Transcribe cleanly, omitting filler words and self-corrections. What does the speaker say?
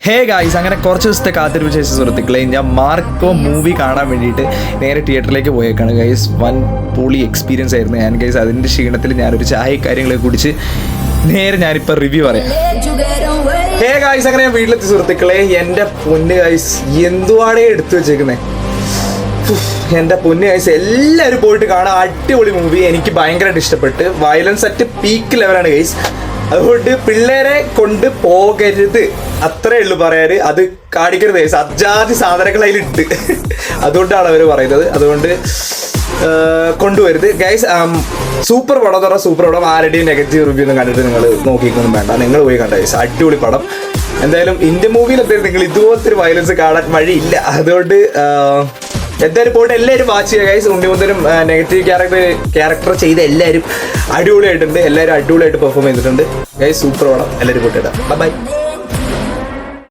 Hey guys, അങ്ങനെ കുറച്ച് ദിവസത്തെ കാത്തിരിപ്പ് ശേഷം സുഹൃത്തുക്കളെ ഞാൻ മാർക്കോ മൂവി കാണാൻ വേണ്ടിയിട്ട് നേരെ തിയേറ്ററിലേക്ക് പോയേക്കാണ് ഗൈസ്. വൻ പൊളി എക്സ്പീരിയൻസ് ആയിരുന്നു. ഞാൻ ഗൈസ് അതിൻ്റെ ക്ഷീണത്തിൽ ഞാനൊരു ചായ കാര്യങ്ങളൊക്കെ കുടിച്ച് നേരെ ഞാനിപ്പോൾ റിവ്യൂ പറയാം. ഹേ ഗായ്സ്, അങ്ങനെ ഞാൻ വീട്ടിലെത്തി സുഹൃത്തുക്കളെ. എൻ്റെ പൊന്ന് ഗൈസ്, എന്തുവാടേ എടുത്തു വെച്ചേക്കുന്നേ. എൻ്റെ പൊന്ന് ഗൈസ്, എല്ലാവരും പോയിട്ട് കാണാൻ അടിപൊളി മൂവി. എനിക്ക് ഭയങ്കരമായിട്ട് ഇഷ്ടപ്പെട്ട്. വയലൻസ് അറ്റ് പീക്ക് ലെവലാണ് ഗൈസ്. അതുകൊണ്ട് പിള്ളേരെ കൊണ്ട് പോകരുത്, അത്രേ ഉള്ളൂ പറയാൻ. അത് കാണിക്കരുത് ഗൈസ്, അജാതി സാധനങ്ങൾ അതിലിട്ട്. അതുകൊണ്ടാണ് അവർ പറയുന്നത്. അതുകൊണ്ട് കൊണ്ടുവരുത് ഗൈസ്. സൂപ്പർ പടം എന്ന് പറഞ്ഞാൽ സൂപ്പർ പടം. ആരുടെയും നെഗറ്റീവ് റിവ്യൂ ഒന്നും കണ്ടിട്ട് നിങ്ങൾ നോക്കിക്കൊന്നും വേണ്ട, നിങ്ങൾ പോയി കണ്ട ഗൈസ്. അടിപൊളി പടം. എന്തായാലും ഇന്ത്യൻ മൂവിയിൽ എന്തായാലും നിങ്ങൾ ഇതുപോലത്തെ ഒരു വയലൻസ് കാണാൻ വഴിയില്ല. അതുകൊണ്ട് എന്തായാലും പോയിട്ട് എല്ലാവരും വാച്ച് ചെയ്യുക ഗൈസ്. ഉണ്ണിമുന്തനും നെഗറ്റീവ് ക്യാരക്ടർ ചെയ്ത എല്ലാവരും അടിപൊളിയായിട്ടുണ്ട്. എല്ലാവരും അടിപൊളിയായിട്ട് പെർഫോം ചെയ്തിട്ടുണ്ട് ഗൈസ്. സൂപ്പർ പടം. എല്ലാവരും പോയിട്ട് ഇടാം. ബൈ.